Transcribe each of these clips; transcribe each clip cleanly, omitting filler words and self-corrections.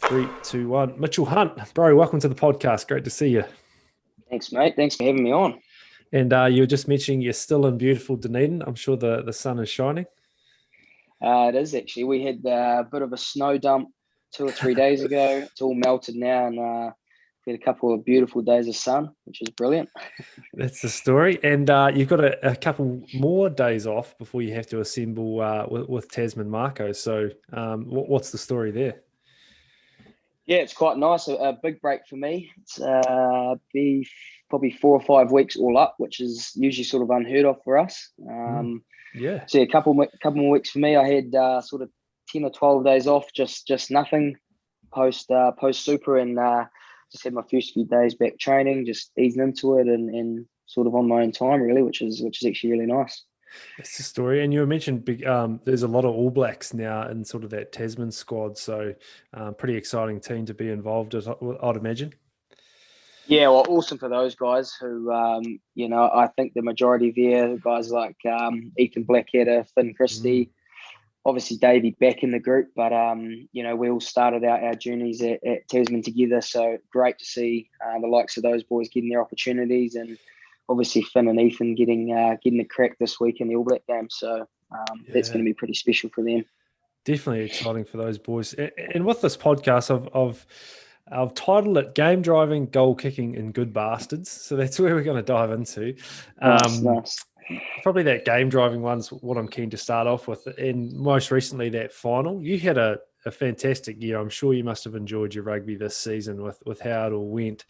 Three, two, one. Mitchell Hunt, bro, welcome to the podcast. Great to see you. Thanks, mate. Thanks for having me on. And you were just mentioning you're still in beautiful Dunedin. I'm sure the sun is shining. It is actually. We had a bit of a snow dump 2 or 3 days ago. It's all melted now, and we had a couple of beautiful days of sun, which is brilliant. That's the story. And you've got a couple more days off before you have to assemble with Tasman Makos. So what's the story there? Yeah, it's quite nice. A big break for me. It's be probably 4 or 5 weeks all up, which is usually sort of unheard of for us. Yeah. So yeah, a couple more weeks for me. I had sort of 10 or 12 days off, just nothing post Super, and just had my first few days back training, just easing into it, and sort of on my own time really, which is actually really nice. That's the story. And you mentioned big. There's a lot of All Blacks now in sort of that Tasman squad. So pretty exciting team to be involved with, I'd imagine. Yeah, well, awesome for those guys who, I think the majority there, guys like Ethan Blackadder, Finn Christie, obviously Davey back in the group, but we all started our journeys at Tasman together. So great to see the likes of those boys getting their opportunities, and obviously Finn and Ethan getting the crack this week in the All Black game. So that's going to be pretty special for them. Definitely exciting for those boys. And with this podcast, I've titled it "Game Driving, Goal Kicking, and Good Bastards." So that's where we're going to dive into. Nice. Probably that game driving one's what I'm keen to start off with. And most recently, that final. You had a fantastic year. I'm sure you must have enjoyed your rugby this season with how it all went.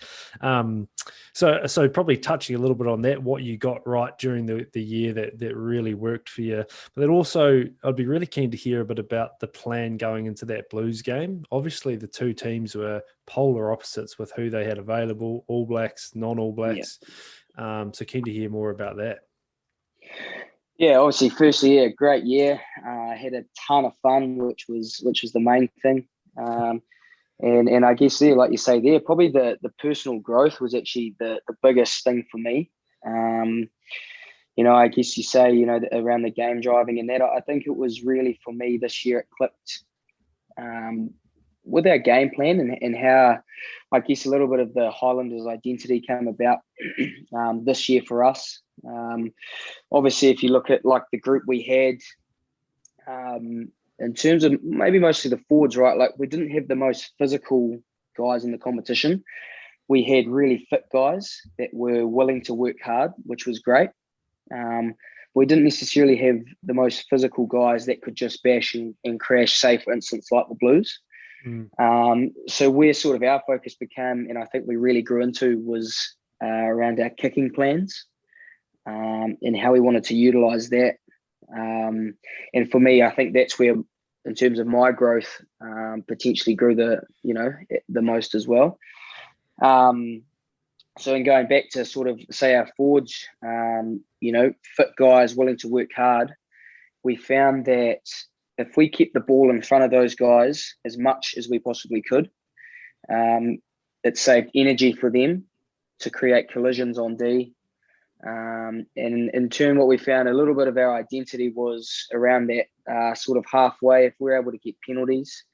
So probably touching a little bit on that, what you got right during the year that really worked for you. But then also, I'd be really keen to hear a bit about the plan going into that Blues game. Obviously, the two teams were polar opposites with who they had available, All Blacks, non-All Blacks. Yeah. So keen to hear more about that. Yeah, obviously, firstly, yeah, great year. Had a ton of fun, which was the main thing. And I guess there, like you say, there probably the personal growth was actually the biggest thing for me. I guess you say around the game driving and that. I think it was really for me this year. It clicked with our game plan and how I guess a little bit of the Highlanders identity came about this year for us. Obviously, if you look at like the group we had, in terms of maybe mostly the forwards, right? Like we didn't have the most physical guys in the competition. We had really fit guys that were willing to work hard, which was great. We didn't necessarily have the most physical guys that could just bash and crash, say, for instance, like the Blues. So where sort of our focus became, and I think we really grew into, was around our kicking plans and how we wanted to utilize that. And for me, I think that's where, in terms of my growth, potentially grew the most as well. So in going back to sort of say our forwards, fit guys willing to work hard, we found that if we kept the ball in front of those guys as much as we possibly could, it saved energy for them to create collisions on D. And in turn, what we found, a little bit of our identity was around that sort of halfway. If we're able to get penalties,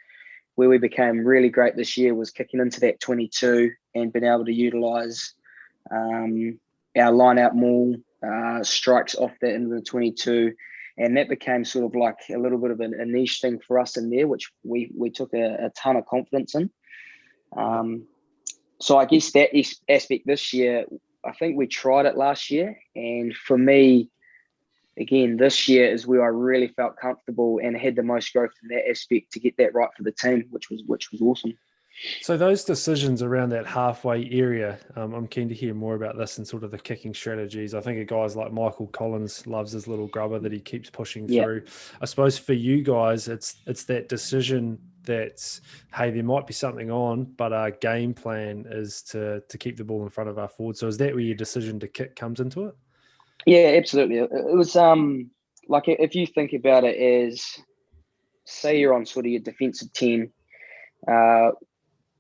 where we became really great this year was kicking into that 22 and being able to utilise our line-out maul, strikes off that into the 22. And that became sort of like a little bit of a niche thing for us in there, which we took a ton of confidence in. So I guess that aspect this year, I think we tried it last year. And for me, again, this year is where I really felt comfortable and had the most growth in that aspect to get that right for the team, which was awesome. So those decisions around that halfway area, I'm keen to hear more about this and sort of the kicking strategies. I think of guys like Michael Collins loves his little grubber that he keeps pushing through. I suppose for you guys, it's that decision that's, hey, there might be something on, but our game plan is to keep the ball in front of our forward. So is that where your decision to kick comes into it? Yeah, absolutely. It was like if you think about it as, say you're on sort of your defensive team,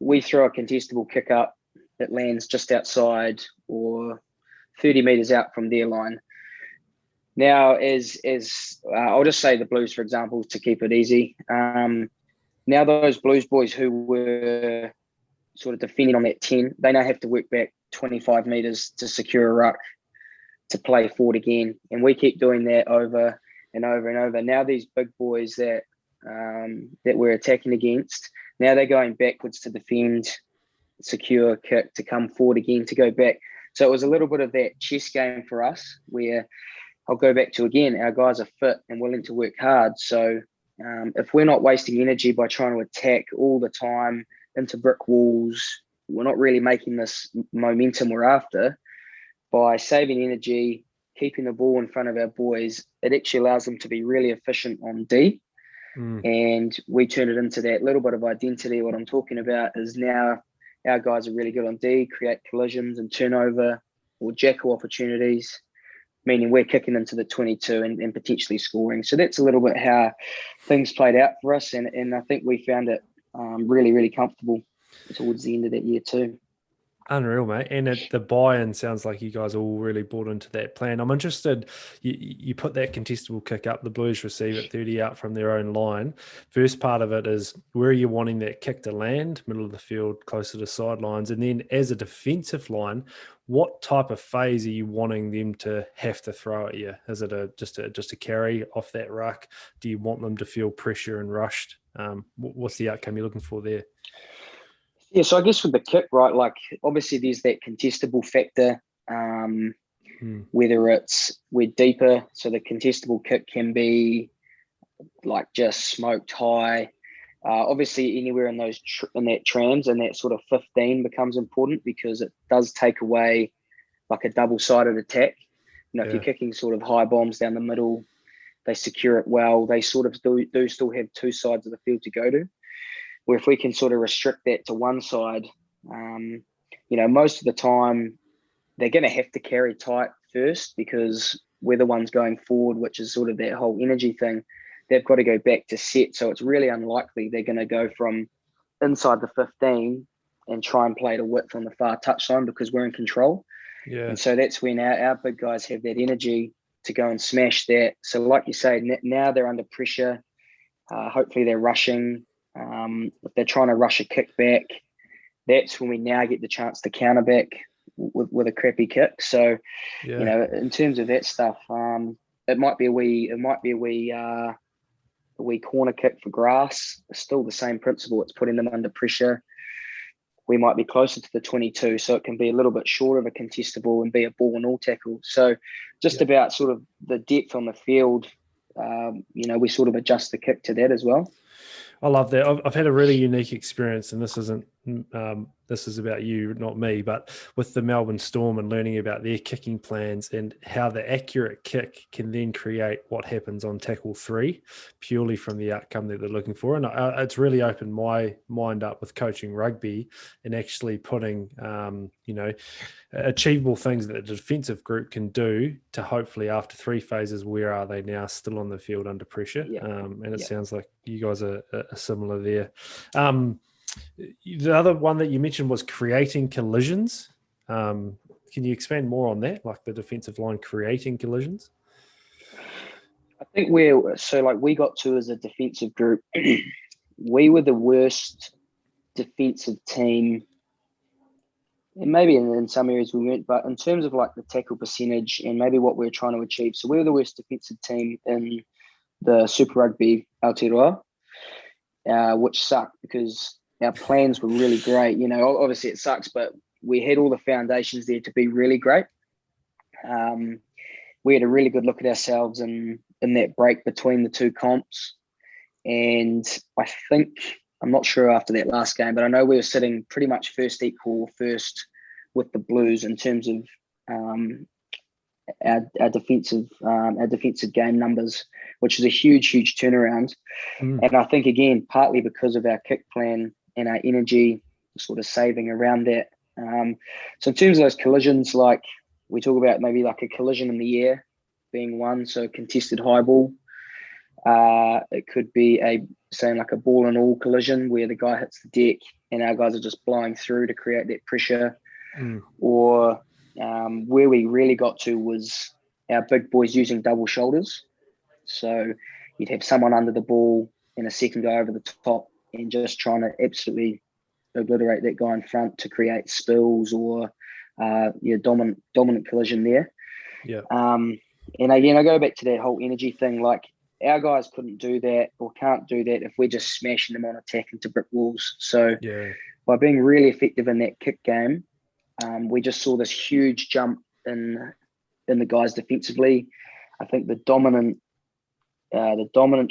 we throw a contestable kick up that lands just outside or 30 metres out from their line. Now, as I'll just say the Blues, for example, to keep it easy. now those Blues boys who were sort of defending on that 10, they now have to work back 25 metres to secure a ruck to play forward again. And we keep doing that over and over and over. Now these big boys that we're attacking against, now they're going backwards to defend, secure, kick, to come forward again, to go back. So it was a little bit of that chess game for us, where I'll go back to, again, our guys are fit and willing to work hard. So if we're not wasting energy by trying to attack all the time into brick walls, we're not really making this momentum we're after. By saving energy, keeping the ball in front of our boys, it actually allows them to be really efficient on D. And we turn it into that little bit of identity. What I'm talking about is now our guys are really good on D, create collisions and turnover or jackal opportunities, meaning we're kicking into the 22 and potentially scoring. So that's a little bit how things played out for us. And I think we found it really, really comfortable towards the end of that year too. Unreal, mate. And the buy-in sounds like you guys all really bought into that plan. I'm interested, you put that contestable kick up, the Blues receive it 30 out from their own line. First part of it is, where are you wanting that kick to land? Middle of the field, closer to sidelines. And then as a defensive line, what type of phase are you wanting them to have to throw at you? Is it just a carry off that ruck? Do you want them to feel pressure and rushed? What's the outcome you're looking for there? Yeah, so I guess with the kick, right, like obviously there's that contestable factor, whether we're deeper, so the contestable kick can be like just smoked high. Obviously anywhere in those in that trans and that sort of 15 becomes important, because it does take away like a double-sided attack. If you're kicking sort of high bombs down the middle, they secure it well. They sort of do still have two sides of the field to go to. Where if we can sort of restrict that to one side, most of the time they're going to have to carry tight first, because we're the ones going forward, which is sort of that whole energy thing. They've got to go back to set. So it's really unlikely they're going to go from inside the 15 and try and play to width on the far touchline, because we're in control. Yeah. And so that's when our big guys have that energy to go and smash that. So like you say, now they're under pressure. Hopefully they're rushing. If they're trying to rush a kick back, that's when we now get the chance to counter back with a crappy kick. So, in terms of that stuff, it might be a wee corner kick for grass. It's still the same principle. It's putting them under pressure. We might be closer to the 22, so it can be a little bit short of a contestable and be a ball and all tackle. So, just about sort of the depth on the field, we sort of adjust the kick to that as well. I love that. I've had a really unique experience, and this is about you, not me, but with the Melbourne Storm and learning about their kicking plans and how the accurate kick can then create what happens on tackle 3 purely from the outcome that they're looking for. And it's really opened my mind up with coaching rugby and actually putting, achievable things that the defensive group can do to hopefully, after 3 phases, where are they now still on the field under pressure? Yeah. And it sounds like you guys are similar there. The other one that you mentioned was creating collisions. Can you expand more on that, like the defensive line creating collisions? I think we got to, as a defensive group, we were the worst defensive team, and maybe in some areas we weren't, but in terms of like the tackle percentage and maybe what we were trying to achieve. So we were the worst defensive team in the Super Rugby Aotearoa, which sucked because our plans were really great. Obviously it sucks, but we had all the foundations there to be really great. We had a really good look at ourselves in that break between the two comps. And I think, I'm not sure after that last game, but I know we were sitting pretty much first with the Blues in terms of our defensive game numbers, which is a huge turnaround. And I think, again, partly because of our kick plan and our energy sort of saving around that. So in terms of those collisions, like we talk about maybe like a collision in the air being one, so contested high ball. It could be like a ball and all collision where the guy hits the deck and our guys are just blowing through to create that pressure. Or where we really got to was our big boys using double shoulders. So you'd have someone under the ball and a second guy over the top, and just trying to absolutely obliterate that guy in front to create spills or dominant collision there. Yeah. And again, I go back to that whole energy thing. Like, our guys couldn't do that or can't do that if we're just smashing them on attack into brick walls. So by being really effective in that kick game, we just saw this huge jump in the guys defensively. I think the dominant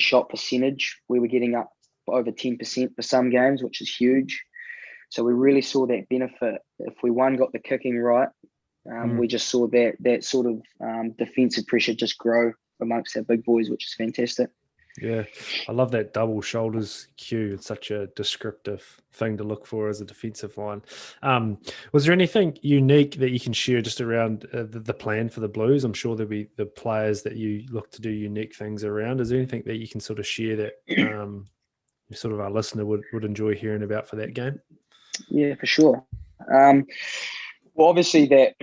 shot percentage, we were getting up over 10% for some games, which is huge. So we really saw that benefit. If we got the kicking right, we just saw that sort of defensive pressure just grow amongst our big boys, which is fantastic. Yeah, I love that double shoulders cue. It's such a descriptive thing to look for as a defensive line. Was there anything unique that you can share just around the plan for the Blues? I'm sure there'll be the players that you look to do unique things around. Is there anything that you can sort of share that sort of our listener would enjoy hearing about for that game? Yeah, for sure. Well, obviously that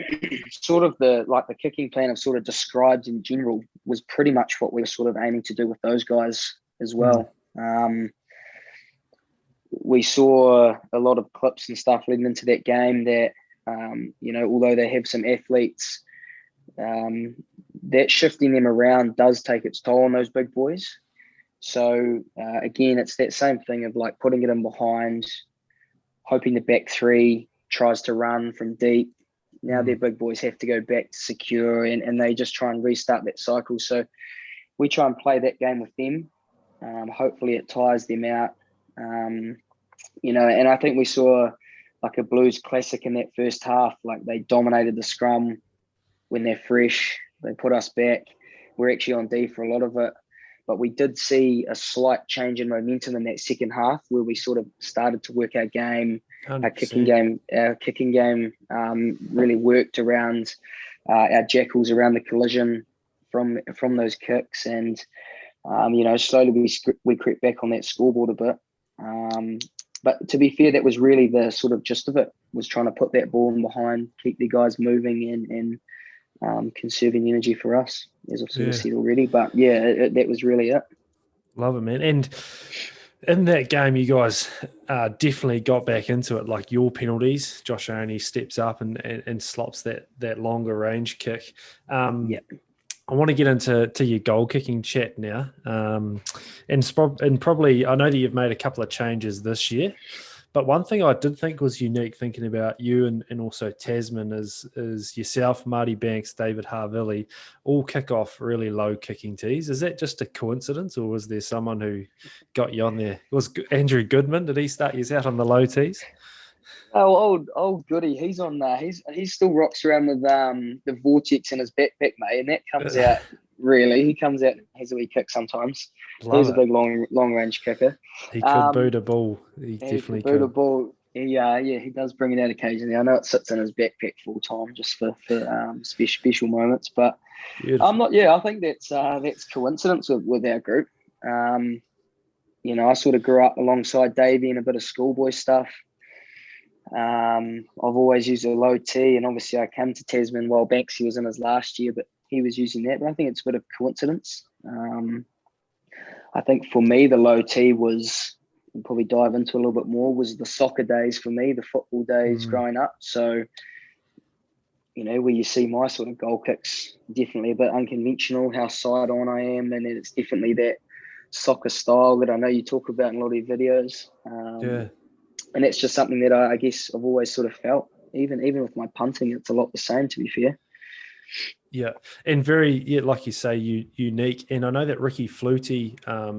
sort of the kicking plan I've sort of described in general was pretty much what we were sort of aiming to do with those guys as well. We saw a lot of clips and stuff leading into that game that, although they have some athletes, that shifting them around does take its toll on those big boys. So again, it's that same thing of like putting it in behind, hoping the back three tries to run from deep. Now their big boys have to go back to secure, and they just try and restart that cycle. So we try and play that game with them. Hopefully it tires them out. And I think we saw like a Blues classic in that first half. Like, they dominated the scrum when they're fresh. They put us back. We're actually on D for a lot of it. But we did see a slight change in momentum in that second half where we sort of started to work our game. 100%. Our kicking game really worked around our jackals around the collision from those kicks, and slowly we crept back on that scoreboard a bit. But to be fair, that was really the sort of gist of it, was trying to put that ball in behind, keep the guys moving and conserving energy for us, as I've sort of said already. But that was really it. Love it, man. And in that game, you guys definitely got back into it. Like, your penalties, Josh Aroney steps up and slops that longer range kick. I want to get into your goal kicking chat now. And probably, I know that you've made a couple of changes this year, but one thing I did think was unique, thinking about you and also Tasman, is yourself, Marty Banks, David Harvilli, all kick off really low kicking tees. Is that just a coincidence, or was there someone who got you on there? Was Andrew Goodman? Did he start you out on the low tees? Oh, old Goody, he's on there. He still rocks around with the vortex in his backpack, mate, and that comes out. Really, he comes out and has a wee kick sometimes. He's a big long range kicker. He could boot a ball. He definitely could boot a ball. He does bring it out occasionally. I know it sits in his backpack full time just for special moments. But I'm not. Yeah, I think that's coincidence with our group. I sort of grew up alongside Davey in a bit of schoolboy stuff. I've always used a low T, and obviously I came to Tasman while Banksy was in his last year, but he was using that. But I think it's a bit of coincidence. I think for me, the low T was, we'll probably dive into a little bit more, was the soccer days for me, the football days growing up. So, where you see my sort of goal kicks, definitely a bit unconventional, how side on I am, and it's definitely that soccer style that I know you talk about in a lot of your videos. And that's just something that I guess I've always sort of felt. Even with my punting, it's a lot the same, to be fair. Yeah, and very, like you say, unique. And I know that Ricky Flutie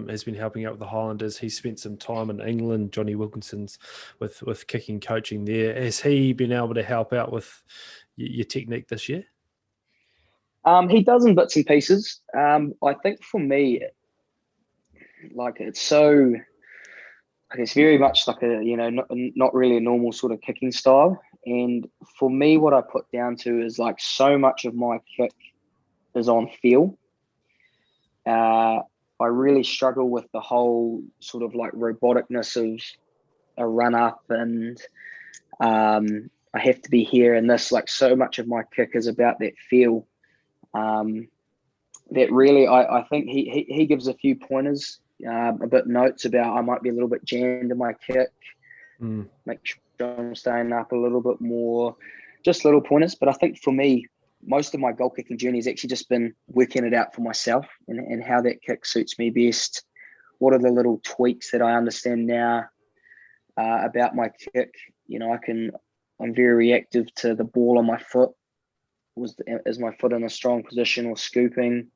has been helping out with the Highlanders. He spent some time in England, Johnny Wilkinson's, with kicking coaching there. Has he been able to help out with your technique this year? He does in bits and pieces. I think for me, like, it's so... It's very much like not really a normal sort of kicking style. And for me, what I put down to is like so much of my kick is on feel. I really struggle with the whole sort of like roboticness of a run up, and I have to be here and this. Like, so much of my kick is about that feel. That really, I think he gives a few pointers a bit notes about I might be a little bit jammed in my kick. Make sure I'm staying up a little bit more, just little pointers. But I think for me, most of my goal kicking journey has actually just been working it out for myself and how that kick suits me best. What are the little tweaks that I understand now about my kick? You know, I'm very reactive to the ball on my foot. Is my foot in a strong position or scooping?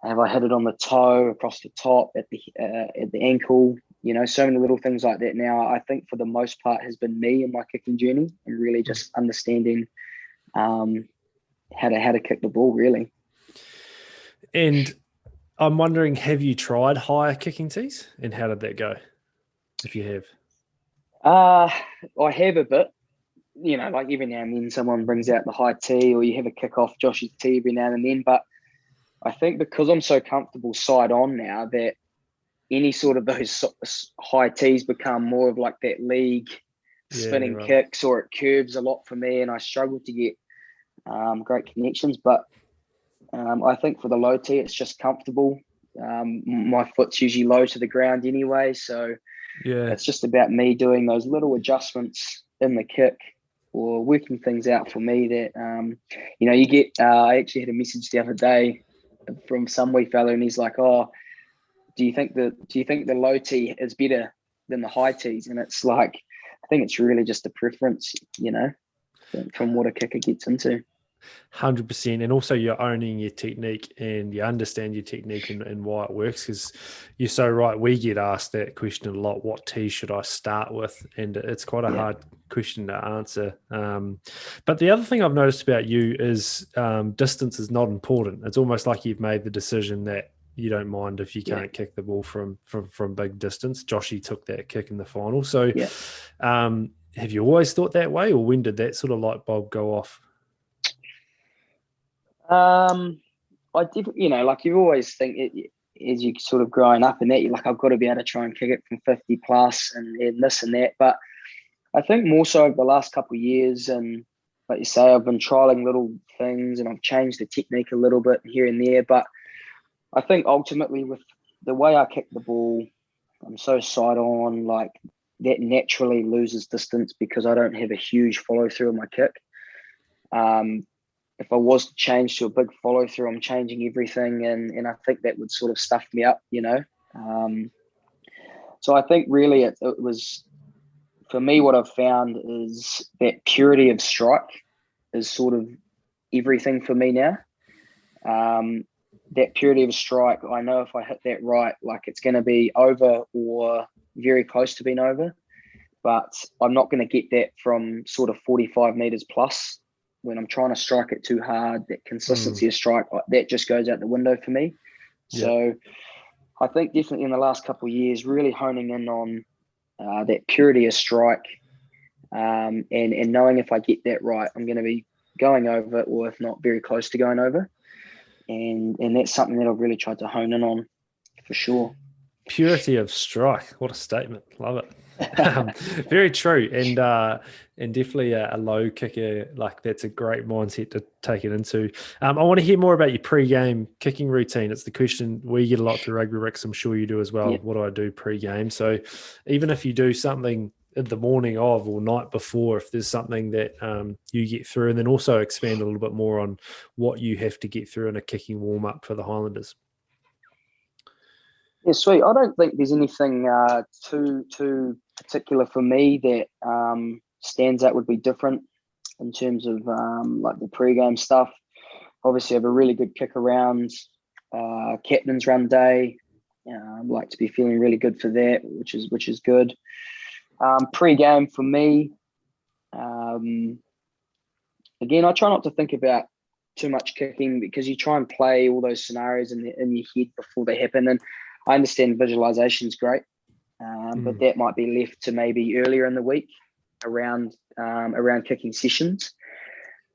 Have I hit it on the toe, across the top, at the ankle? You know, so many little things like that now, I think for the most part has been me in my kicking journey and really just understanding how to kick the ball, really. And I'm wondering, have you tried higher kicking tees, and how did that go, if you have? I have a bit. You know, like every now and then someone brings out the high tee, or you have a kick off Josh's tee every now and then. But I think because I'm so comfortable side on now that any sort of those high tees become more of like that league spinning kicks, or it curves a lot for me, and I struggle to get great connections. But I think for the low tee, it's just comfortable. My foot's usually low to the ground anyway, so it's just about me doing those little adjustments in the kick or working things out for me that you know, you get. I actually had a message the other day from some wee fellow, and he's like, "Oh, do you think the low tee is better than the high tees?" And it's like, I think it's really just a preference, you know, from what a kicker gets into. 100%. And also you're owning your technique and you understand your technique and why it works, because you're so right. We get asked that question a lot. What tee should I start with? And it's quite a hard question to answer. But the other thing I've noticed about you is distance is not important. It's almost like you've made the decision that you don't mind if you can't kick the ball from big distance. Joshy took that kick in the final. So have you always thought that way, or when did that sort of light bulb go off? I did, you know, like you always think it, as you sort of growing up in that, you're like, I've got to be able to try and kick it from 50 plus and this and that. But I think more so over the last couple of years, and like you say, I've been trialing little things and I've changed the technique a little bit here and there. But I think ultimately with the way I kick the ball, I'm so side on, like that naturally loses distance because I don't have a huge follow through of my kick. If I was to change to a big follow through, I'm changing everything, and I think that would sort of stuff me up, you know. So I think really it was, for me, what I've found is that purity of strike is sort of everything for me now. That purity of strike, I know if I hit that right, like it's going to be over or very close to being over, but I'm not going to get that from sort of 45 meters plus. When I'm trying to strike it too hard, that consistency of strike, that just goes out the window for me. So I think definitely in the last couple of years, really honing in on that purity of strike, and knowing if I get that right, I'm going to be going over, or if not, very close to going over. And that's something that I've really tried to hone in on for sure. Purity of strike. What a statement. Love it. Very true. And definitely a low kicker, like that's a great mindset to take it into. I want to hear more about your pre-game kicking routine. It's the question we get a lot through Rugby Ricks. I'm sure you do as well. What do I do pre-game? So even if you do something in the morning of or night before, if there's something that you get through, and then also expand a little bit more on what you have to get through in a kicking warm-up for the Highlanders. Yeah, sweet. I don't think there's anything too particular for me that stands out would be different in terms of like the pre-game stuff. Obviously, I have a really good kick around, captain's run day. I'd like to be feeling really good for that, which is good. Pre-game for me, again, I try not to think about too much kicking because you try and play all those scenarios in your head before they happen. And I understand visualization is great, but that might be left to maybe earlier in the week around kicking sessions.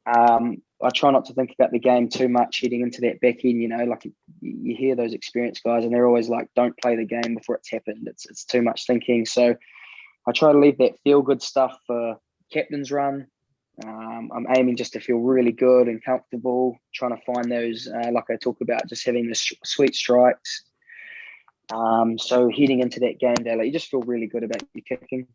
I try not to think about the game too much heading into that back end. You know, like you hear those experienced guys and they're always like, don't play the game before it's happened. It's too much thinking. So I try to leave that feel good stuff for captain's run. I'm aiming just to feel really good and comfortable, trying to find those, like I talk about, just having the sweet strikes. So heading into that game day, like, you just feel really good about your kicking.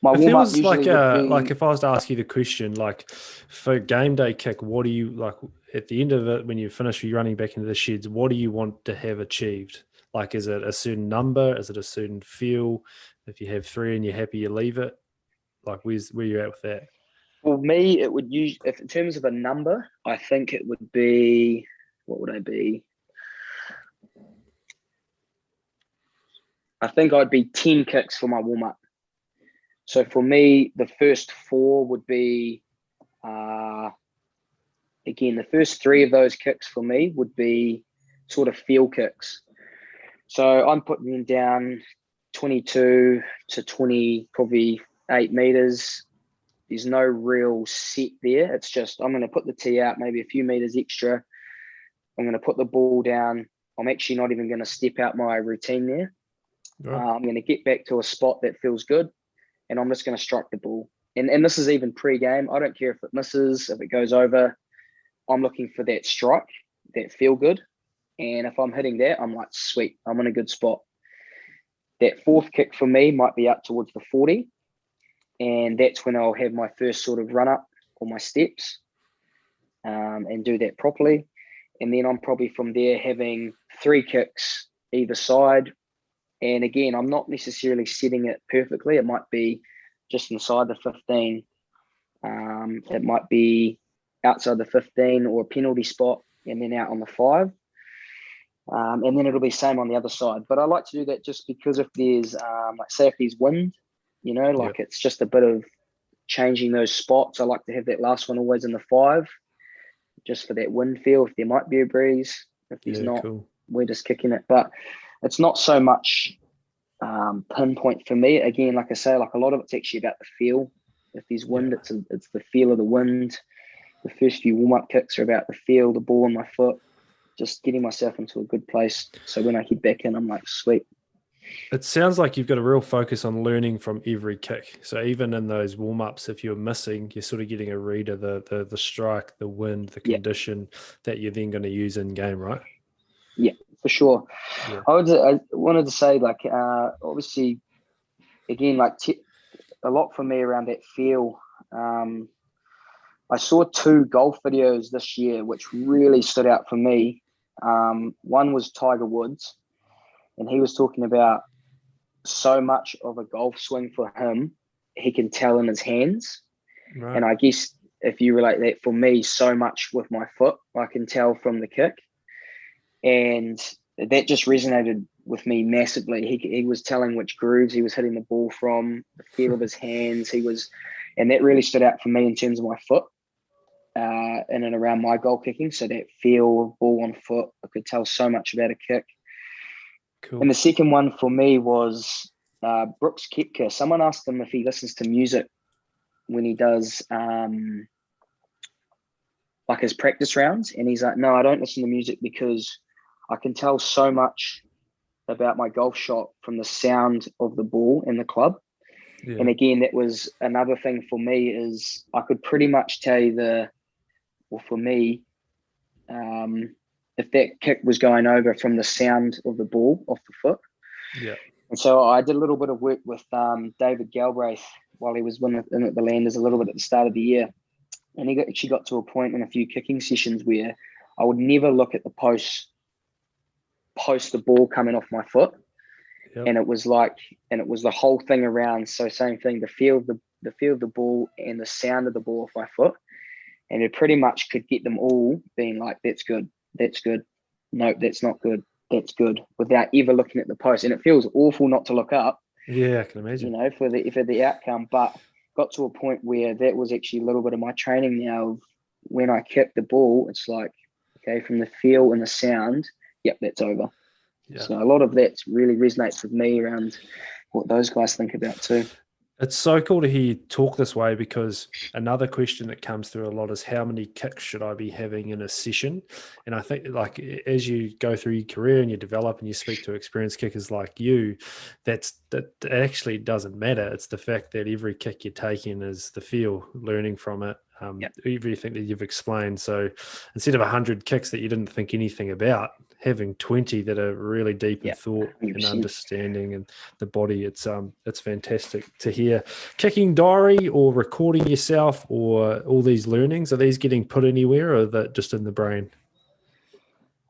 My If there warm-up was usually would be... like if I was to ask you the question, like for game day kick, what do you like at the end of it when you finish your running back into the sheds? What do you want to have achieved? Like, is it a certain number? Is it a certain feel? If you have 3 and you're happy, you leave it. Like, where you at with that? For me, it would use, if in terms of a number, I think it would be, what would I be? I think I'd be 10 kicks for my warm-up. So for me, the first 4 would be, again, the first 3 of those kicks for me would be sort of feel kicks. So I'm putting them down 22 to 20, probably 8 meters. There's no real set there. It's just, I'm going to put the tee out, maybe a few meters extra. I'm going to put the ball down. I'm actually not even going to step out my routine there. Right. I'm going to get back to a spot that feels good, and I'm just going to strike the ball. And this is even pre-game. I don't care if it misses, if it goes over. I'm looking for that strike, that feel good. And if I'm hitting that, I'm like, sweet, I'm in a good spot. That 4th kick for me might be up towards the 40. And that's when I'll have my first sort of run up or my steps, and do that properly. And then I'm probably from there having 3 kicks either side. And again, I'm not necessarily setting it perfectly. It might be just inside the 15. It might be outside the 15 or a penalty spot, and then out on the 5. And then it'll be same on the other side. But I like to do that just because if there's, like say if there's wind, you know, like It's just a bit of changing those spots. I like to have that last one always in the 5, just for that wind feel. If there might be a breeze, if there's not, cool, we're just kicking it. But it's not so much pinpoint for me. Again, like I say, like a lot of it's actually about the feel. If there's wind, it's the feel of the wind. The first few warm-up kicks are about the feel, the ball in my foot, just getting myself into a good place. So when I head back in, I'm like, sweet. It sounds like you've got a real focus on learning from every kick. So even in those warm-ups, if you're missing, you're sort of getting a read of the strike, the wind, the condition that you're then going to use in game, right? Yeah, for sure. Yeah. I wanted to say, like, obviously, again, like a lot for me around that feel. I saw 2 golf videos this year which really stood out for me. One was Tiger Woods, and he was talking about so much of a golf swing for him, he can tell in his hands. Right. And I guess if you relate that, for me, so much with my foot, I can tell from the kick. And that just resonated with me massively. He was telling which grooves he was hitting the ball from, the feel of his hands. And that really stood out for me in terms of my foot, in and around my goal kicking. So that feel of ball on foot, I could tell so much about a kick. Cool. And the second one for me was Brooks Koepka. Someone asked him if he listens to music when he does like his practice rounds. And he's like, no, I don't listen to music because I can tell so much about my golf shot from the sound of the ball and the club. Yeah. And again, that was another thing for me, is I could pretty much tell you for me, if that kick was going over from the sound of the ball off the foot. Yeah. And so I did a little bit of work with David Galbraith while he was in at the Landers a little bit at the start of the year. And he actually got to a point in a few kicking sessions where I would never look at the post the ball coming off my foot. Yep. And it was the whole thing around. So same thing, the feel of the ball and the sound of the ball off my foot. And it pretty much could get them all being like, that's good. That's good. Nope, that's not good. That's good, without ever looking at the post. And it feels awful not to look up. Yeah, I can imagine. You know, for the outcome. But got to a point where that was actually a little bit of my training now. Of when I kick the ball, it's like, okay, from the feel and the sound, yep, that's over. Yeah. So a lot of that really resonates with me around what those guys think about too. It's so cool to hear you talk this way, because another question that comes through a lot is how many kicks should I be having in a session? And I think, like, as you go through your career and you develop and you speak to experienced kickers like you, that actually doesn't matter. It's the fact that every kick you're taking is the feel, learning from it, everything that you've explained. So instead of 100 kicks that you didn't think anything about, having 20 that are really deep in thought 100%. and understanding and the body. It's fantastic to hear. Kicking diary or recording yourself or all these learnings, are these getting put anywhere, or are they just in the brain?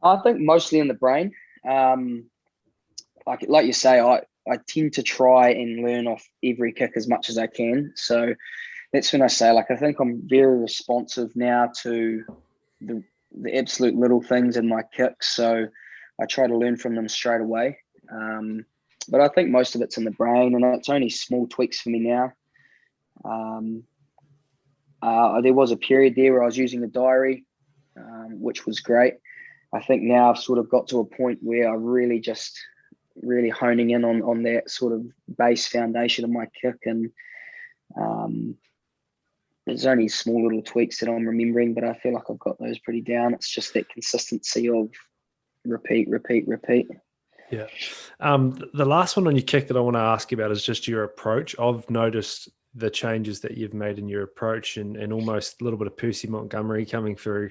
I think mostly in the brain. Like you say, I tend to try and learn off every kick as much as I can. So that's when I say, like, I think I'm very responsive now to the absolute little things in my kicks. So I try to learn from them straight away. But I think most of it's in the brain, and it's only small tweaks for me now. There was a period there where I was using a diary, which was great. I think now I've sort of got to a point where I'm really honing in on that sort of base foundation of my kick, and there's only small little tweaks that I'm remembering, but I feel like I've got those pretty down. It's just that consistency of repeat. Yeah. The last one on your kick that I want to ask you about is just your approach. I've noticed the changes that you've made in your approach, and almost a little bit of Percy Montgomery coming through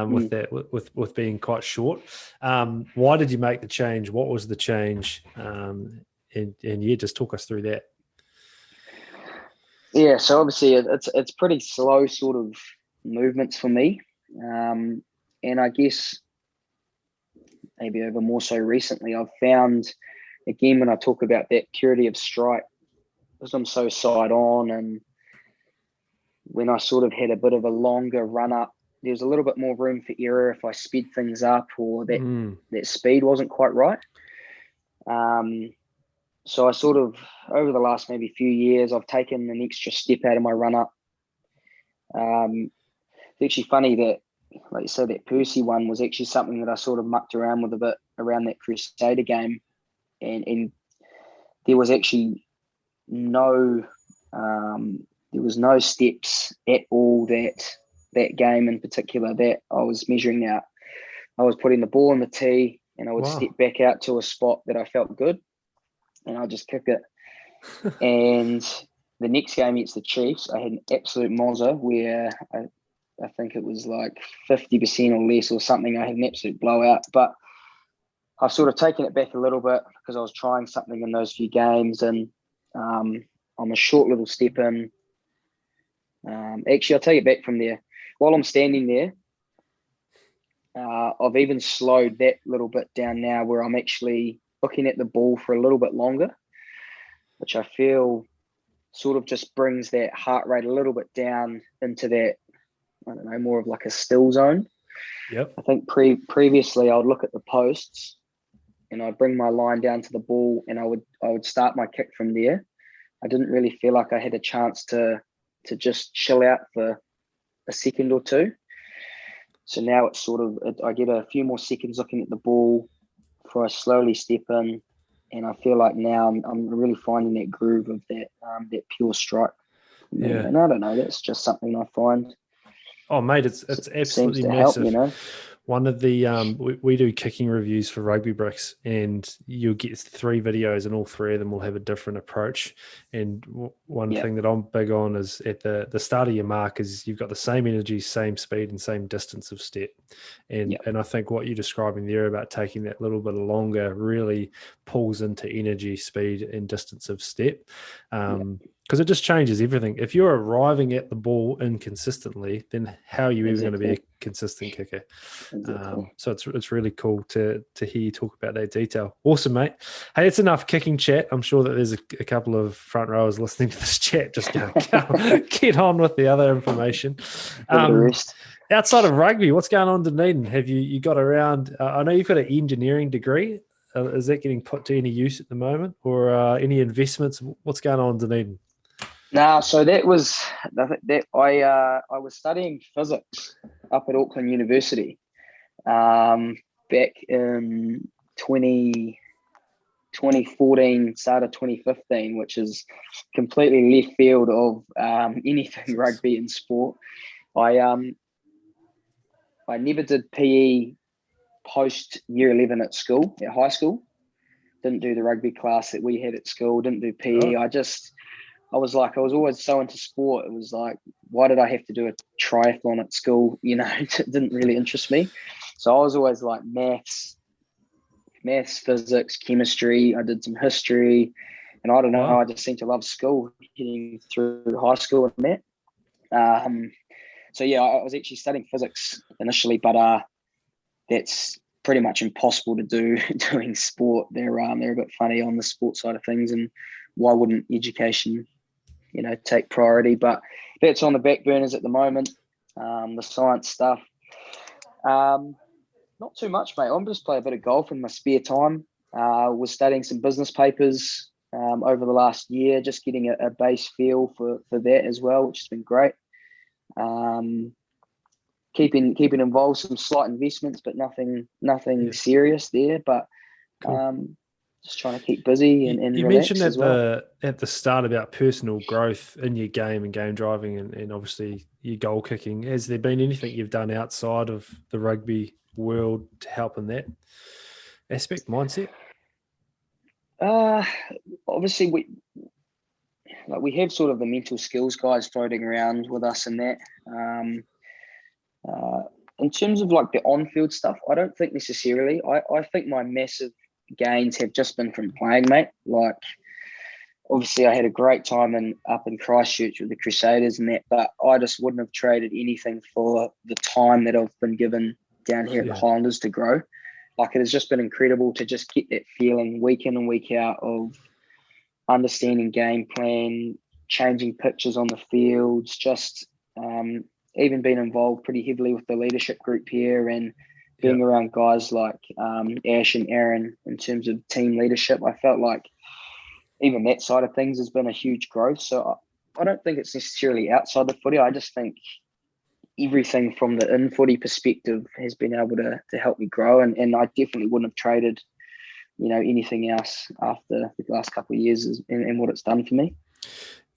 with that, with being quite short. Why did you make the change? What was the change? And yeah, just talk us through that. Yeah, so obviously it's pretty slow sort of movements for me, and I guess maybe over more so recently, I've found, again, when I talk about that purity of strike, because I'm so side on, and when I sort of had a bit of a longer run up, there's a little bit more room for error if I speed things up, or that speed wasn't quite right. So I sort of, over the last maybe few years, I've taken an extra step out of my run up. It's actually funny that, like you said, that Percy one was actually something that I sort of mucked around with a bit around that Crusader game, and there was actually no steps at all that game in particular that I was measuring out. I was putting the ball in the tee, and I would step back out to a spot that I felt good, and I just kick it. And the next game against the Chiefs, I had an absolute mozzer where I think it was like 50% or less or something. I had an absolute blowout, but I've sort of taken it back a little bit because I was trying something in those few games, and I'm a short little step in. Actually, I'll take it back from there. While I'm standing there, I've even slowed that little bit down now, where I'm actually looking at the ball for a little bit longer, which I feel sort of just brings that heart rate a little bit down into that, I don't know, more of like a still zone. Yep. I think previously I would look at the posts and I'd bring my line down to the ball, and I would start my kick from there. I didn't really feel like I had a chance to just chill out for a second or two. So now it's sort of, I get a few more seconds looking at the ball before I slowly step in, and I feel like now I'm really finding that groove of that pure strike. Yeah. And I don't know, that's just something I find. Oh, mate, it's absolutely to massive. help, you know. One of the we do kicking reviews for Rugby Bricks, and you'll get 3 videos, and all 3 of them will have a different approach. And one thing that I'm big on is at the start of your mark is you've got the same energy, same speed, and same distance of step. And I think what you're describing there about taking that little bit longer really pulls into energy, speed, and distance of step. Because it just changes everything. If you're arriving at the ball inconsistently, then how are you even going to be a consistent kicker? Exactly. So it's really cool to hear you talk about that detail. Awesome, mate. Hey, it's enough kicking chat. I'm sure that there's a couple of front rowers listening to this chat just going, get on with the other information. The rest. Outside of rugby, what's going on, Dunedin? Have you got around? I know you've got an engineering degree. Is that getting put to any use at the moment, or any investments? What's going on, Dunedin? No, so that I was studying physics up at Auckland University back in 2014, start of 2015, which is completely left field of anything rugby and sport. I never did PE post year 11 at high school. Didn't do the rugby class that we had at school, didn't do PE. Oh. I was always so into sport. It was like, why did I have to do a triathlon at school? You know, it didn't really interest me. So I was always like maths, maths, physics, chemistry. I did some history, and I don't know, Wow. I just seem to love school, getting through high school and that. So yeah, I was actually studying physics initially, but that's pretty much impossible to do doing sport. They're a bit funny on the sport side of things, and why wouldn't education, take priority? But that's on the back burners at the moment. The science stuff. Not too much, mate. I'm just playing a bit of golf in my spare time. Was studying some business papers over the last year, just getting a base feel for that as well, which has been great. Keeping involved, some slight investments, but nothing serious there. But Cool. just trying to keep busy and You relax mentioned as well. at the start about personal growth in your game and game driving and obviously your goal kicking. Has there been anything you've done outside of the rugby world to help in that aspect, mindset? Obviously we have sort of the mental skills guys floating around with us and that. In terms of like the on-field stuff, I don't think necessarily. I think my massive gains have just been from playing, mate. Like, obviously I had a great time up in Christchurch with the Crusaders and that, but I just wouldn't have traded anything for the time that I've been given down here at the Highlanders to grow. Like, it has just been incredible to just get that feeling week in and week out of understanding game plan, changing pitches on the fields, just even being involved pretty heavily with the leadership group here and being around guys like Ash and Aaron in terms of team leadership. I felt like even that side of things has been a huge growth. So I don't think it's necessarily outside the footy. I just think everything from the in-footy perspective has been able to help me grow. And I definitely wouldn't have traded, anything else after the last couple of years and what it's done for me.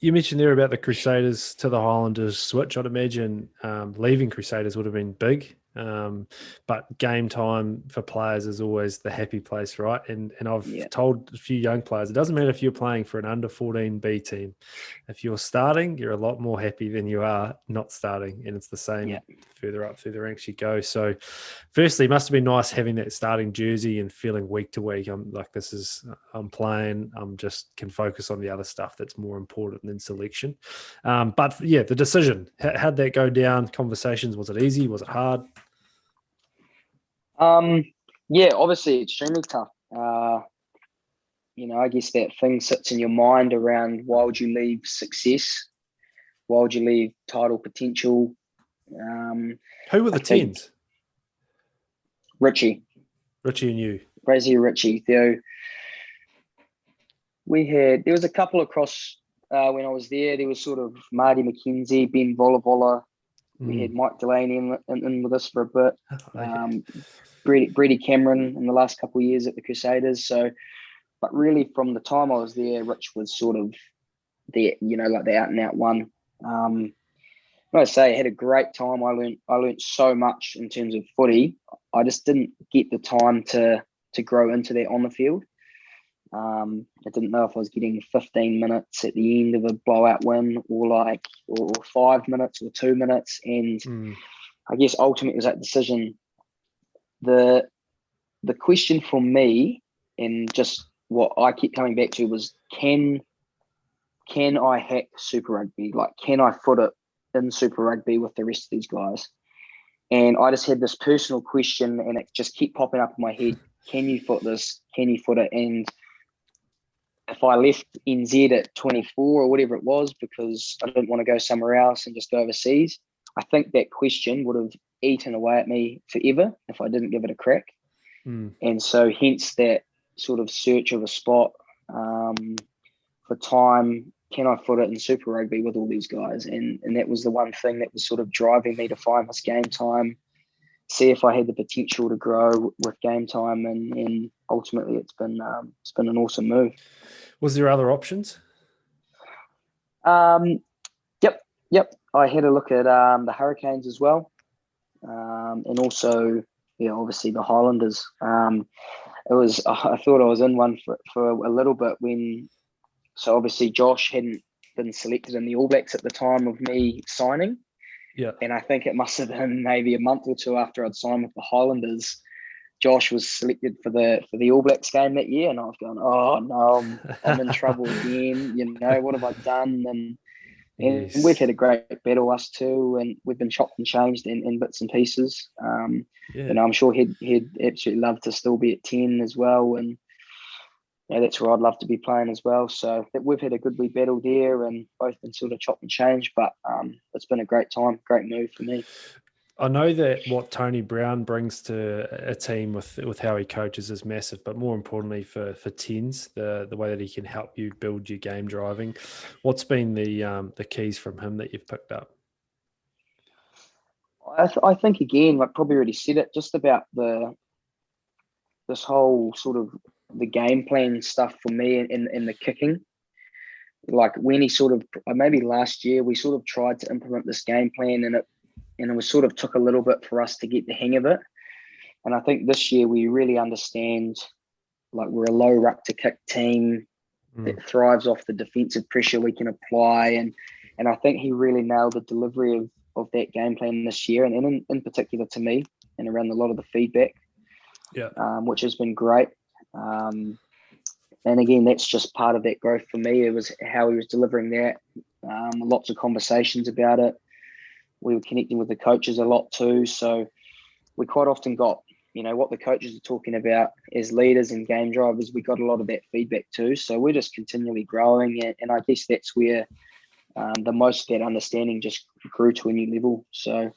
You mentioned there about the Crusaders to the Highlanders switch. I'd imagine leaving Crusaders would have been big, but game time for players is always the happy place, right? And I've told a few young players, it doesn't matter if you're playing for an under-14 B team. If you're starting, you're a lot more happy than you are not starting, and it's the same further up through the ranks you go. So firstly, it must have been nice having that starting jersey and feeling week to week. I'm playing. I'm just can focus on the other stuff that's more important than selection. But the decision, how'd that go down? Conversations, was it easy? Was it hard? Obviously extremely tough. I guess that thing sits in your mind around why would you leave success? Why would you leave title potential? Who were the tens? Richie and you. Razzie Richie, Theo. There was a couple across when I was there. There was sort of Marty McKenzie, Ben Volavola. We had Mike Delaney in with us for a bit. Brady Cameron in the last couple of years at the Crusaders. So, but really from the time I was there, Rich was sort of the out and out one. I say I had a great time. I learned so much in terms of footy. I just didn't get the time to grow into that on the field. I didn't know if I was getting 15 minutes at the end of a blowout win or 5 minutes or 2 minutes. And I guess ultimately it was that decision. The question for me and just what I kept coming back to was can I hack Super Rugby? Like, can I foot it in Super Rugby with the rest of these guys? And I just had this personal question and it just kept popping up in my head. Can you foot this? Can you foot it? And if I left NZ at 24 or whatever it was, because I didn't want to go somewhere else and just go overseas, I think that question would have eaten away at me forever if I didn't give it a crack. And so hence that sort of search of a spot for time. Can I foot it in Super Rugby with all these guys? And that was the one thing that was sort of driving me to find this game time, see if I had the potential to grow with game time, and ultimately it's been an awesome move. Was there other options? Yep. I had a look at the Hurricanes as well, and also obviously the Highlanders. I thought I was in one for a little bit so obviously Josh hadn't been selected in the All Blacks at the time of me signing. Yeah. And I think it must have been maybe a month or two after I'd signed with the Highlanders. Josh was selected for the All Blacks game that year, and I was going, oh no, I'm in trouble again. What have I done? And we've Yes. had a great battle, us too, and we've been chopped and changed in bits and pieces. Yeah. I'm sure he'd absolutely love to still be at 10 as well, and that's where I'd love to be playing as well. So we've had a good wee battle there, and both been sort of chopped and changed. But it's been a great time, great move for me. I know that what Tony Brown brings to a team with how he coaches is massive, but more importantly for tens, the way that he can help you build your game driving. What's been the keys from him that you've picked up? I think again, like probably already said it, just about this whole sort of the game plan stuff for me in the kicking. Like when he sort of maybe last year we sort of tried to implement this game plan, and it was sort of took a little bit for us to get the hang of it. And I think this year we really understand, like we're a low ruck to kick team that thrives off the defensive pressure we can apply. And I think he really nailed the delivery of that game plan this year, and in particular to me and around a lot of the feedback, which has been great. And again, that's just part of that growth for me. It was how he was delivering that. Lots of conversations about it. We were connecting with the coaches a lot too. So we quite often got, what the coaches are talking about as leaders and game drivers. We got a lot of that feedback too. So we're just continually growing. And I guess that's where the most of that understanding just grew to a new level. So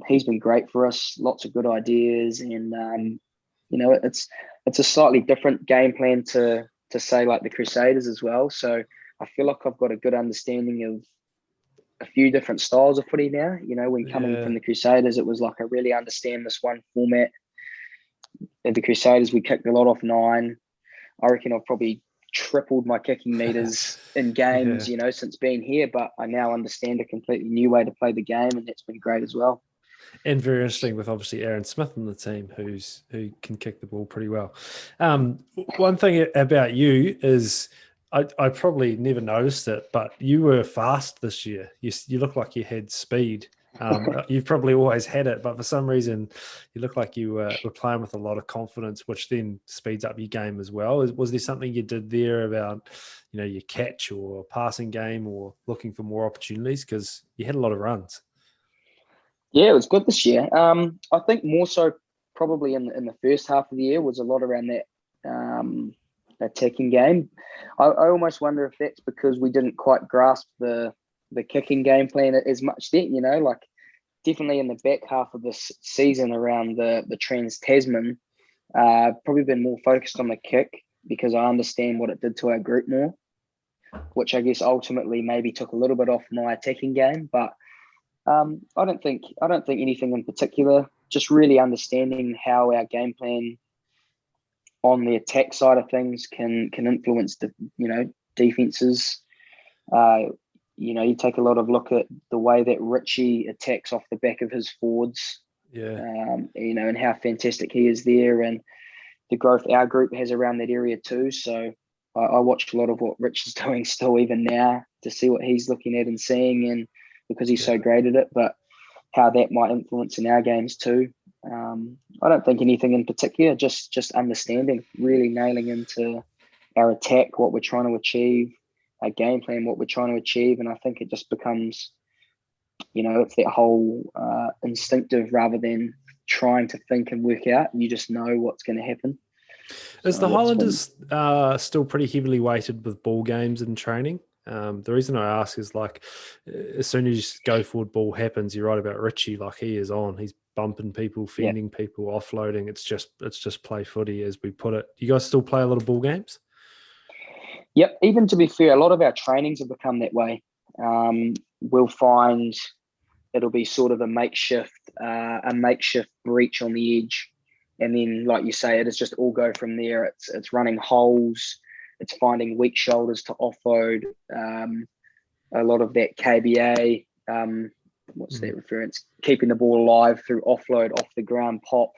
he's been great for us. Lots of good ideas. And, it's a slightly different game plan to say like the Crusaders as well. So I feel like I've got a good understanding of a few different styles of footy now. When coming from the Crusaders, it was like I really understand this one format. At the Crusaders, we kicked a lot off 9. I reckon I've probably tripled my kicking meters in games, since being here, but I now understand a completely new way to play the game, and that's been great as well. And very interesting with obviously Aaron Smith in the team who can kick the ball pretty well. One thing about you is I probably never noticed it, but you were fast this year. You look like you had speed. You've probably always had it, but for some reason you look like you were playing with a lot of confidence, which then speeds up your game as well. Was there something you did there about, your catch or passing game or looking for more opportunities? Because you had a lot of runs. Yeah, it was good this year. I think more so probably in the first half of the year was a lot around that attacking game. I almost wonder if that's because we didn't quite grasp the kicking game plan as much then, like definitely in the back half of this season around the Trans-Tasman, probably been more focused on the kick because I understand what it did to our group more, which I guess ultimately maybe took a little bit off my attacking game, but I don't think anything in particular. Just really understanding how our game plan on the attack side of things can influence the defenses. You take a lot of look at the way that Richie attacks off the back of his forwards. And how fantastic he is there, and the growth our group has around that area too. So I watch a lot of what Rich is doing still even now to see what he's looking at and seeing, and because he's so great at it, but how that might influence in our games too. I don't think anything in particular, just understanding, really nailing into our attack, what we're trying to achieve, our game plan, what we're trying to achieve. And I think it just becomes, it's that whole instinctive rather than trying to think and work out. You just know what's going to happen. Is the Highlanders still pretty heavily weighted with ball games and training? The reason I ask is like, as soon as you go forward, ball happens. You're right about Richie. Like he is on. He's bumping people, fending people, offloading. It's just play footy, as we put it. You guys still play a lot of ball games? Yep. Even to be fair, a lot of our trainings have become that way. We'll find it'll be sort of a makeshift breach on the edge, and then, like you say, it'll just all go from there. It's running holes. It's finding weak shoulders to offload. A lot of that KBA, what's that reference? Keeping the ball alive through offload, off the ground pop.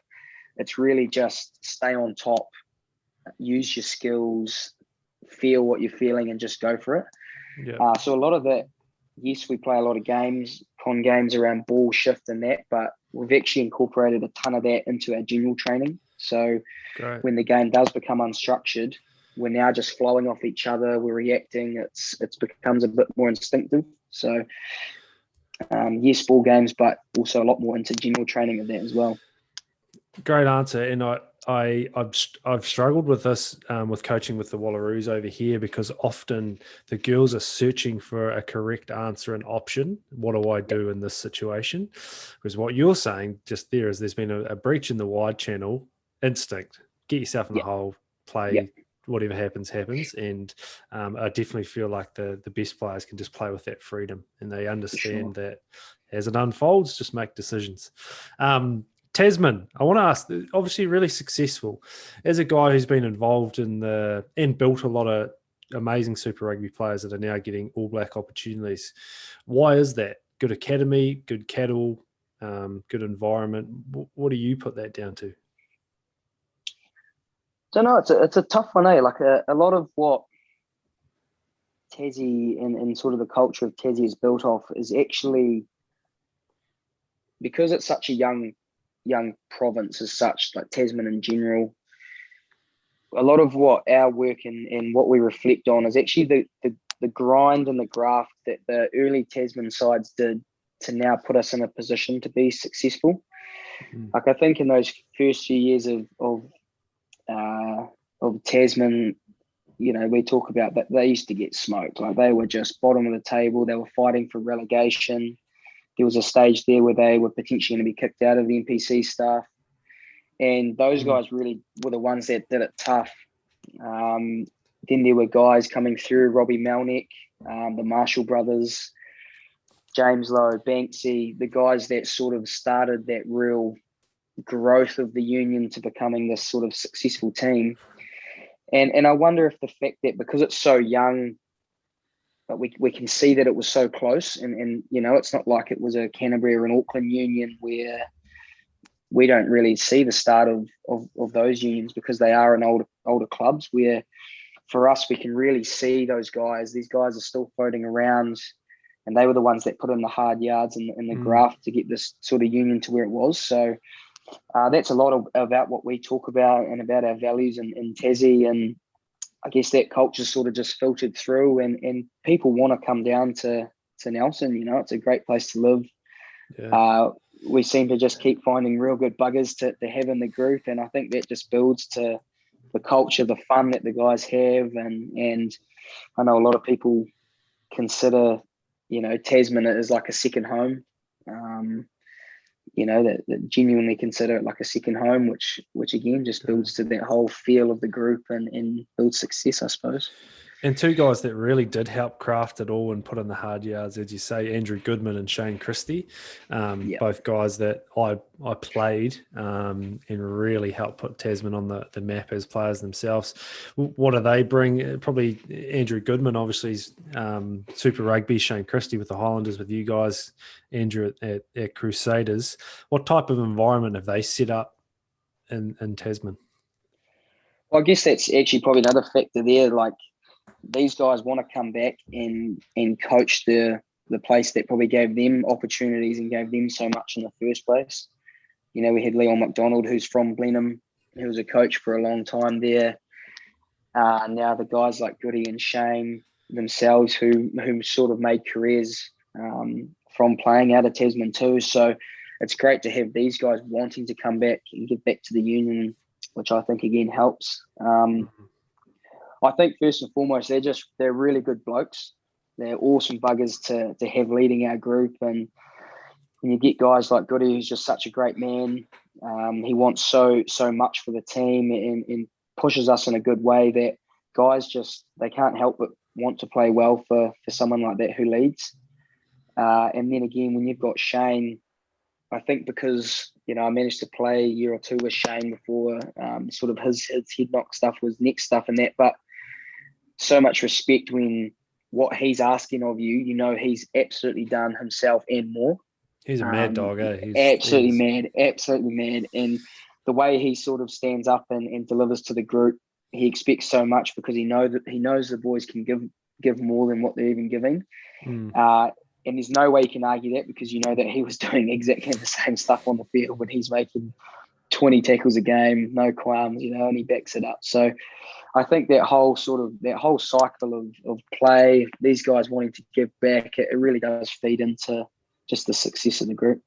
It's really just stay on top, use your skills, feel what you're feeling, and just go for it. Yeah. So a lot of that, yes, we play a lot of games around ball shift and that, but we've actually incorporated a ton of that into our general training. So Great. when the game does become unstructured, we're now just flowing off each other. We're reacting. It becomes a bit more instinctive. So yes, ball games, but also a lot more into general training of that as well. Great answer. And I've struggled with this with coaching with the Wallaroos over here, because often the girls are searching for a correct answer and option. What do I do in this situation? Because what you're saying just there is there's been a breach in the wide channel, instinct, get yourself in the hole, play, whatever happens. And I definitely feel like the best players can just play with that freedom, and they understand that as it unfolds, just make decisions. Tasman, I want to ask, obviously really successful. As a guy who's been involved in and built a lot of amazing Super Rugby players that are now getting All Black opportunities, why is that? Good academy, good cattle, good environment. What do you put that down to? Don't know. It's a tough one, eh? Like a lot of what Tassie and sort of the culture of Tassie is built off is actually, because it's such a young province as such, like Tasman in general. A lot of what our work and what we reflect on is actually the grind and the graft that the early Tasman sides did to now put us in a position to be successful. Like I think in those first few years of Tasman, you know, we talk about that they used to get smoked. Like they were just bottom of the table. They were fighting for relegation. There was a stage there where they were potentially going to be kicked out of the NPC stuff. And those guys really were the ones that did it tough. Then there were guys coming through, Robbie Melnick, the Marshall brothers, James Lowe, Banksy, the guys that sort of started that real growth of the union to becoming this sort of successful team. And I wonder if the fact that because it's so young, but we can see that it was so close, and you know, it's not like it was a Canterbury or an Auckland union where we don't really see the start of those unions, because they are in older clubs, where for us we can really see those guys. These guys are still floating around, and they were the ones that put in the hard yards and the graft to get this sort of union to where it was. So that's a lot about what we talk about and about our values in Tassie, and I guess that culture sort of just filtered through, and people want to come down to Nelson. You know, it's a great place to live. Yeah. We seem to just keep finding real good buggers to have in the group, and I think that just builds to the culture, the fun that the guys have, and I know a lot of people consider, you know, Tasman as like a second home. You know, that genuinely consider it like a second home, which again just builds to that whole feel of the group and builds success, I suppose. And two guys that really did help craft it all and put in the hard yards, as you say, Andrew Goodman and Shane Christie, both guys that I played and really helped put Tasman on the map as players themselves. What do they bring? Probably Andrew Goodman, obviously, Super Rugby, Shane Christie with the Highlanders, with you guys, Andrew at Crusaders. What type of environment have they set up in Tasman? Well, I guess that's actually probably another factor there. Like, these guys want to come back and coach the place that probably gave them opportunities and gave them so much in the first place. You know, we had Leon McDonald, who's from Blenheim, who was a coach for a long time there. Now the guys like Goody and Shane themselves, who sort of made careers from playing out of Tasman too. So it's great to have these guys wanting to come back and get back to the union, which I think again helps. I think first and foremost, they're really good blokes. They're awesome buggers to have leading our group. And when you get guys like Goody, who's just such a great man, he wants so much for the team and pushes us in a good way, that guys they can't help but want to play well for someone like that who leads. And then again, when you've got Shane, I think because, you know, I managed to play a year or two with Shane before, sort of his head knock stuff was next stuff and that, but so much respect when what he's asking of you, you know, he's absolutely done himself and more. He's a mad dog, eh? Absolutely mad. And the way he sort of stands up and delivers to the group, he expects so much because he knows the boys can give more than what they're even giving. And there's no way you can argue that, because you know that he was doing exactly the same stuff on the field when he's making 20 tackles a game, no qualms, and he backs it up. So I think that whole cycle of play, these guys wanting to give back, it really does feed into just the success of the group.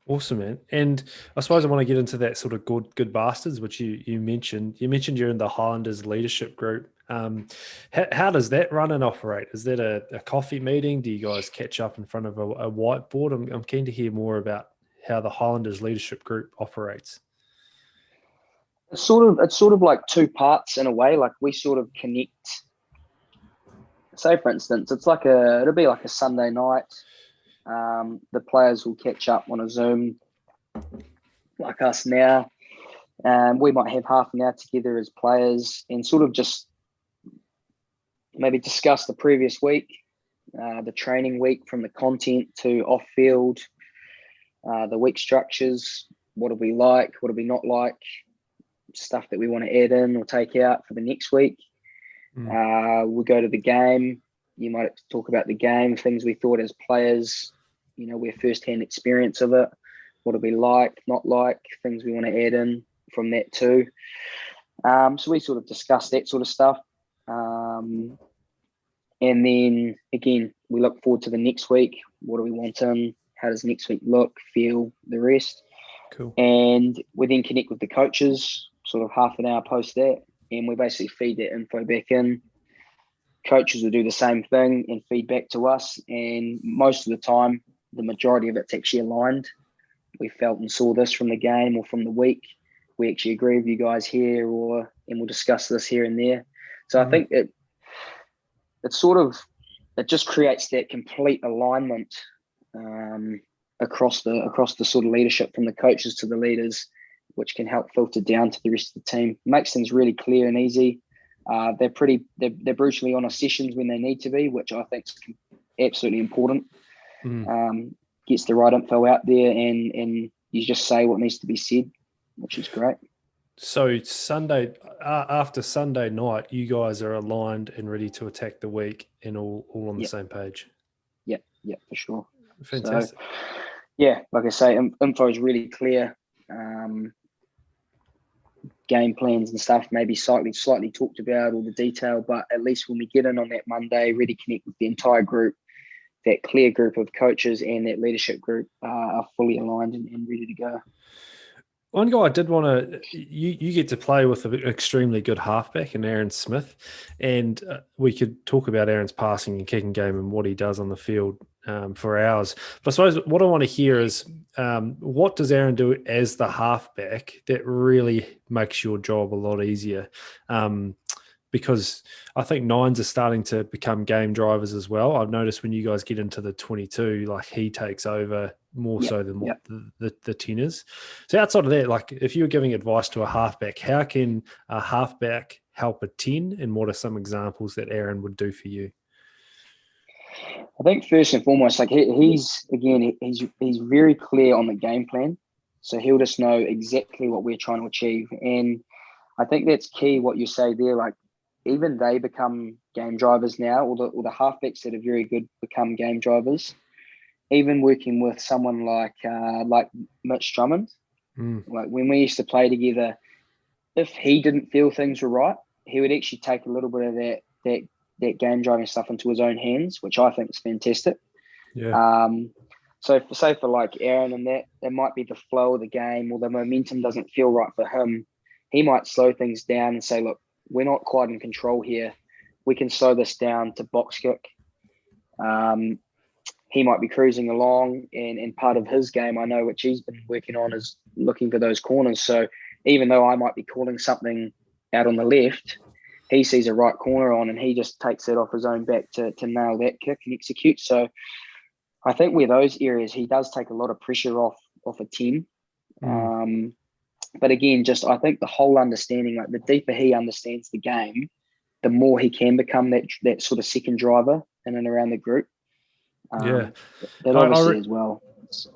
Awesome, man. And I suppose I want to get into that sort of good bastards, which you mentioned. You mentioned you're in the Highlanders leadership group. How does that run and operate? Is that a coffee meeting? Do you guys catch up in front of a whiteboard? I'm keen to hear more about how the Highlanders leadership group operates. It's sort of like two parts in a way. Like we sort of connect. Say for instance, it'll be like a Sunday night. The players will catch up on a Zoom, like us now. We might have half an hour together as players and sort of just maybe discuss the previous week, the training week, from the content to off-field, the week structures. What do we like? What do we not like? Stuff that we want to add in or take out for the next week. We'll go to the game. You might talk about the game, things we thought as players, we're first-hand experience of it. What do we like, not like, things we want to add in from that too. So we sort of discuss that sort of stuff. And then, again, we look forward to the next week. What do we want in? How does next week look, feel, the rest? Cool. And we then connect with the coaches, sort of half an hour post that, and we basically feed that info back in. Coaches will do the same thing and feed back to us. And most of the time, the majority of it's actually aligned. We felt and saw this from the game or from the week. We actually agree with you guys here, and we'll discuss this here and there. So I think it just creates that complete alignment across the sort of leadership, from the coaches to the leaders, which can help filter down to the rest of the team. It makes things really clear and easy. They're brutally honest sessions when they need to be, which I think is absolutely important. Gets the right info out there, and you just say what needs to be said, which is great. So Sunday, after Sunday night, you guys are aligned and ready to attack the week and all on the same page. Yeah, for sure. Fantastic. So, like I say, info is really clear. Game plans and stuff maybe slightly talked about, all the detail, but at least when we get in on that Monday, really connect with the entire group, that clear group of coaches and that leadership group are fully aligned and ready to go. One guy I did want to, you get to play with an extremely good halfback in Aaron Smith, and we could talk about Aaron's passing and kicking game and what he does on the field for hours. But I suppose what I want to hear is what does Aaron do as the halfback that really makes your job a lot easier? Because I think nines are starting to become game drivers as well. I've noticed when you guys get into the 22, like he takes over more so than what the 10 is. So outside of that, like if you were giving advice to a halfback, how can a halfback help a 10, and what are some examples that Aaron would do for you? I think first and foremost, like he's very clear on the game plan. So he'll just know exactly what we're trying to achieve. And I think that's key, what you say there. Like even they become game drivers now, or the halfbacks that are very good become game drivers. Even working with someone like Mitch Drummond, like when we used to play together, if he didn't feel things were right, he would actually take a little bit of that game driving stuff into his own hands, which I think is fantastic. Yeah. So for like Aaron and that might be the flow of the game, or the momentum doesn't feel right for him. He might slow things down and say, look, we're not quite in control here. We can slow this down to box kick. He might be cruising along, and part of his game, I know, which he's been working on, is looking for those corners. So even though I might be calling something out on the left, he sees a right corner on, and he just takes it off his own back to nail that kick and execute. So I think where those areas, he does take a lot of pressure off a team. But again, just I think the whole understanding, like the deeper he understands the game, the more he can become that sort of second driver in and around the group. That obviously as well.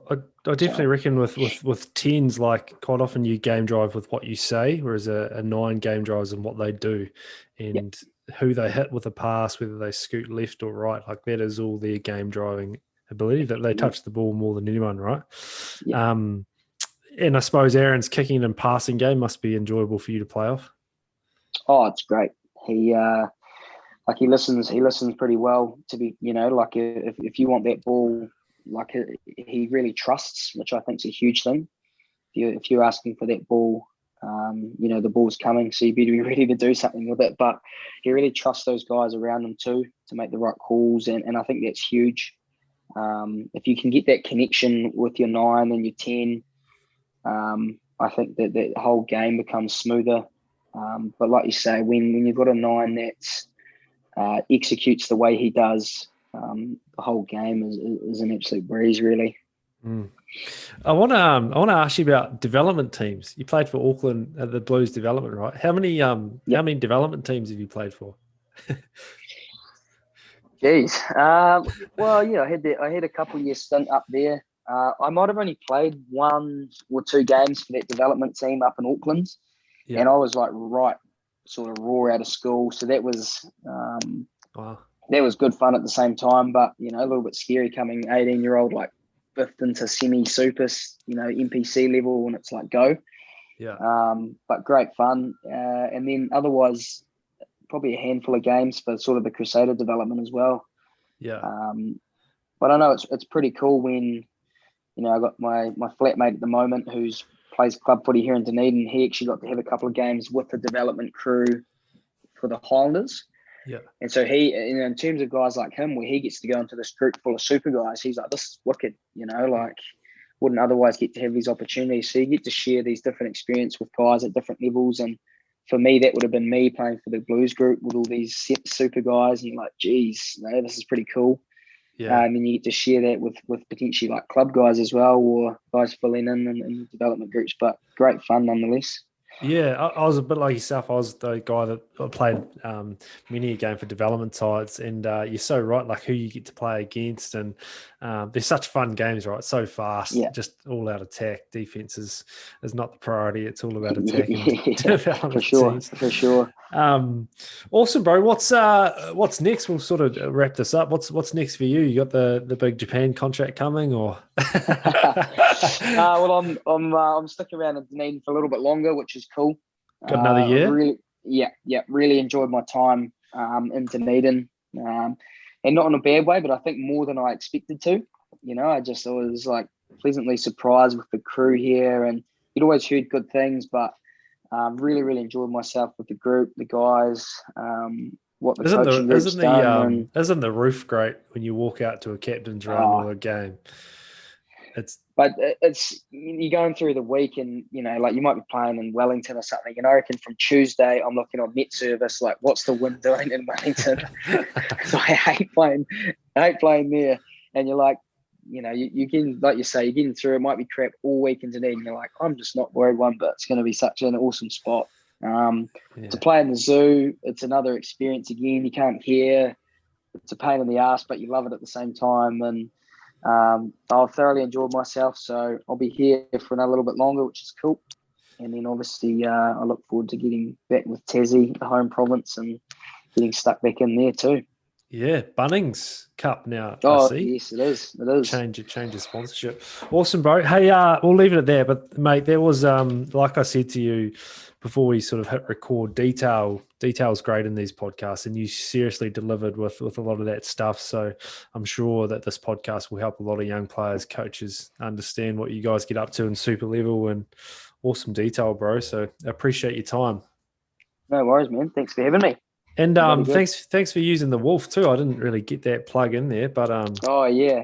I definitely reckon with tens, like quite often you game drive with what you say, whereas a 9 game drives on what they do and who they hit with a pass, whether they scoot left or right. Like that is all their game driving ability, that they touch the ball more than anyone, right? And I suppose Aaron's kicking and passing game must be enjoyable for you to play off. Oh, it's great. He he listens pretty well to be, like if you want that ball, like he really trusts, which I think is a huge thing. If you're asking for that ball, the ball's coming, so you better be ready to do something with it. But he really trusts those guys around him too to make the right calls, and I think that's huge. If you can get that connection with your 9 and your 10, I think that the whole game becomes smoother. But like you say, when you've got a 9 that executes the way he does, the whole game is an absolute breeze, really. Mm. I want to ask you about development teams. You played for Auckland at the Blues development, right? How many how many development teams have you played for? Jeez. Well, yeah, I had a couple of years stint up there. I might have only played 1 or 2 games for that development team up in Auckland, and I was like right sort of raw out of school, so that was wow. That was good fun at the same time, but a little bit scary coming 18-year-old like 5th into semi-super, NPC level, and it's like go. Yeah. But great fun, and then otherwise probably a handful of games for sort of the Crusader development as well. Yeah. But I know it's pretty cool when, I got my flatmate at the moment who's plays club footy here in Dunedin. He actually got to have a couple of games with the development crew for the Highlanders. Yeah. And so he, in terms of guys like him, where he gets to go into this group full of super guys, he's like, this is wicked, wouldn't otherwise get to have these opportunities. So you get to share these different experience with guys at different levels. And for me, that would have been me playing for the Blues group with all these super guys. And you're like, geez, this is pretty cool. Yeah. And you get to share that with potentially like club guys as well, or guys filling in development groups. But great fun nonetheless. Yeah, I was a bit like yourself. I was the guy that played many a game for development sides, and you're so right. Like who you get to play against, and they're such fun games, right? So fast, just all out attack. Defense is not the priority. It's all about attacking development for sure, teams. for sure. Awesome, bro. What's next? We'll sort of wrap this up. What's next for you? You got the big Japan contract coming, or? Well, I'm sticking around in Dunedin for a little bit longer, which is cool. Got another year? Really enjoyed my time in Dunedin, and not in a bad way, but I think more than I expected to. I was like pleasantly surprised with the crew here, and you'd always heard good things, but really enjoyed myself with the group, the guys. What the coaching group's done. Isn't the roof great when you walk out to a captain's run or a game? But you're going through the week, and like you might be playing in Wellington or something, and I reckon from Tuesday I'm looking on Net Service like, what's the wind doing in Wellington? So I hate playing there, and you're like, you getting, like you say, you're getting through. It might be crap all week in Dunedin, and you're like, I'm just not worried one bit. It's going to be such an awesome spot. To play in the zoo, it's another experience again. You can't hear. It's a pain in the ass, but you love it at the same time, and I've thoroughly enjoyed myself, so I'll be here for another little bit longer, which is cool. And then obviously I look forward to getting back with Tassie, the home province, and getting stuck back in there too. Yeah, Bunnings Cup now. Oh, I see. Yes, it is. It is. Change of sponsorship. Awesome, bro. Hey, we'll leave it at there. But mate, there was like I said to you before we sort of hit record, detail's great in these podcasts, and you seriously delivered with a lot of that stuff. So I'm sure that this podcast will help a lot of young players, coaches understand what you guys get up to in super level, and awesome detail, bro. So I appreciate your time. No worries, man. Thanks for having me. And thanks for using the wolf too. I didn't really get that plug in there, but oh yeah,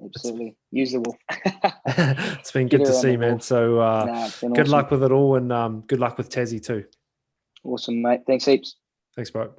absolutely. Use the wolf. It's been good to see, man. So good luck with it all, and good luck with Tassie too. Awesome, mate. Thanks heaps. Thanks, bro.